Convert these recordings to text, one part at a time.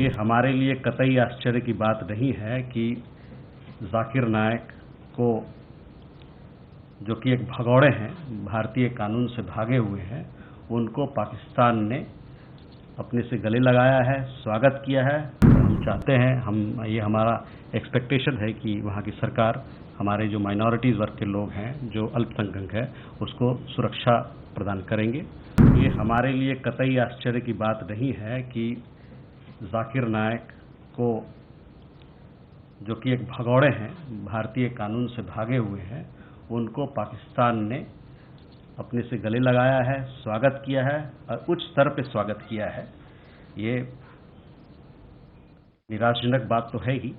ये हमारे लिए कतई आश्चर्य की बात नहीं है कि जाकिर नायक को, जो कि एक भगौड़े हैं, भारतीय कानून से भागे हुए हैं, उनको पाकिस्तान ने अपने से गले लगाया है, स्वागत किया है। हम चाहते हैं, ये हमारा एक्सपेक्टेशन है कि वहाँ की सरकार हमारे जो माइनॉरिटीज़ वर्ग के लोग हैं, जो अल्पसंख्यक हैं, उसको सुरक्षा प्रदान करेंगे। ये हमारे लिए कतई आश्चर्य की बात नहीं है कि जाकिर नायक को, जो कि एक भगौड़े हैं, भारतीय कानून से भागे हुए हैं, उनको पाकिस्तान ने अपने से गले लगाया है, स्वागत किया है और उच्च स्तर पे स्वागत किया है। ये निराशाजनक बात तो है ही,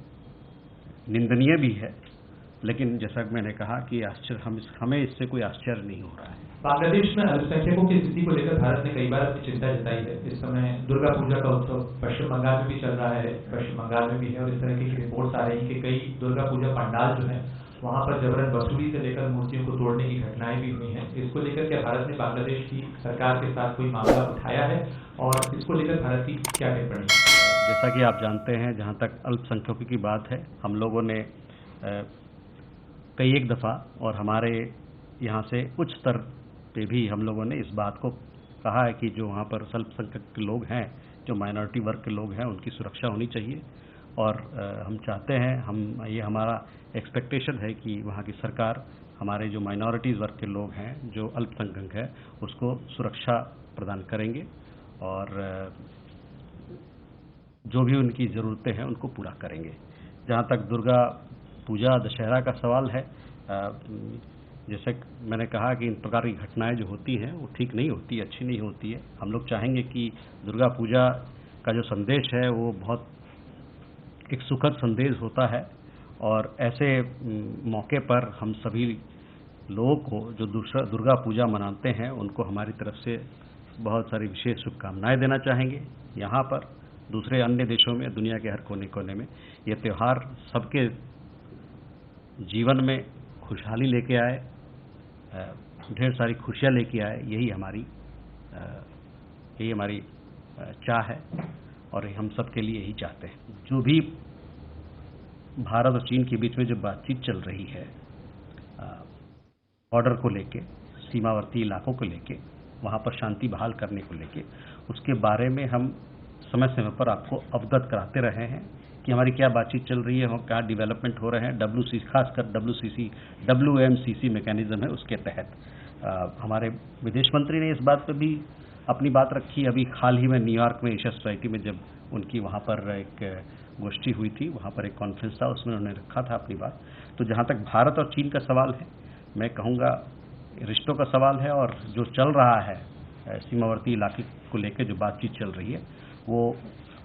निंदनीय भी है, लेकिन जैसा कि मैंने कहा कि हमें इससे कोई आश्चर्य नहीं हो रहा है। बांग्लादेश में अल्पसंख्यकों की स्थिति को लेकर भारत ने कई बार अपनी चिंता जताई है। इस समय दुर्गा पूजा का उत्सव पश्चिम बंगाल में भी चल रहा है, पश्चिम बंगाल में भी है, और इस तरह की रिपोर्ट्स आ रही है कि कई दुर्गा पूजा पंडाल जो है वहां पर जबरन वसूली से लेकर मूर्तियों को तोड़ने की घटनाएं भी हुई हैं। इसको लेकर क्या भारत ने बांग्लादेश की सरकार के साथ कोई मामला उठाया है और इसको लेकर भारत की क्या टिप्पणी? जैसा कि आप जानते हैं, जहाँ तक अल्पसंख्यकों की बात है, हम लोगों ने कई एक दफ़ा और हमारे यहाँ से उच्च स्तर पे भी हम लोगों ने इस बात को कहा है कि जो वहाँ पर अल्पसंख्यक के लोग हैं, जो माइनॉरिटी वर्ग के लोग हैं, उनकी सुरक्षा होनी चाहिए। और हम चाहते हैं, ये हमारा एक्सपेक्टेशन है कि वहाँ की सरकार हमारे जो माइनॉरिटीज़ वर्ग के लोग हैं, जो अल्पसंख्यक हैं, उसको सुरक्षा प्रदान करेंगे और जो भी उनकी ज़रूरतें हैं उनको पूरा करेंगे। जहाँ तक दुर्गा पूजा दशहरा का सवाल है, जैसे मैंने कहा कि इन प्रकार की घटनाएं जो होती हैं वो ठीक नहीं होती, अच्छी नहीं होती है। हम लोग चाहेंगे कि दुर्गा पूजा का जो संदेश है वो बहुत एक सुखद संदेश होता है, और ऐसे मौके पर हम सभी लोगों को जो दुर्गा पूजा मनाते हैं उनको हमारी तरफ से बहुत सारी विशेष शुभकामनाएं देना चाहेंगे। यहाँ पर दूसरे अन्य देशों में, दुनिया के हर कोने कोने में ये त्यौहार सबके जीवन में खुशहाली लेके आए, ढेर सारी खुशियाँ लेके आए। यही हमारी चाह है और हम सब के लिए यही चाहते हैं। जो भी भारत और चीन के बीच में जो बातचीत चल रही है बॉर्डर को लेके, सीमावर्ती इलाकों को लेके, वहाँ पर शांति बहाल करने को लेके, उसके बारे में हम समय समय पर आपको अवगत कराते रहे हैं कि हमारी क्या बातचीत चल रही है और क्या डेवलपमेंट हो रहे हैं। खासकर WMCC मैकेनिज्म है, उसके तहत हमारे विदेश मंत्री ने इस बात पर भी अपनी बात रखी। अभी हाल ही में न्यूयॉर्क में एशिया सोसाइटी में जब उनकी वहाँ पर एक गोष्ठी हुई थी, वहाँ पर एक कॉन्फ्रेंस था, उसमें उन्होंने रखा था अपनी बात। तो जहाँ तक भारत और चीन का सवाल है, मैं कहूँगा रिश्तों का सवाल है, और जो चल रहा है सीमावर्ती इलाके को लेकर जो बातचीत चल रही है, वो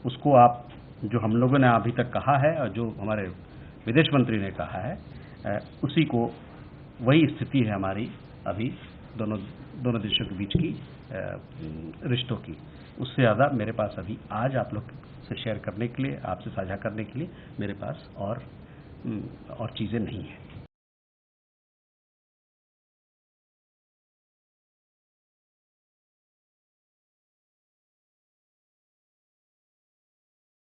उसको आप जो हम लोगों ने अभी तक कहा है और जो हमारे विदेश मंत्री ने कहा है, उसी को वही स्थिति है हमारी अभी दोनों देशों के बीच की रिश्तों की। उससे ज़्यादा मेरे पास अभी आज आप लोग से शेयर करने के लिए, आपसे साझा करने के लिए मेरे पास और चीज़ें नहीं हैं।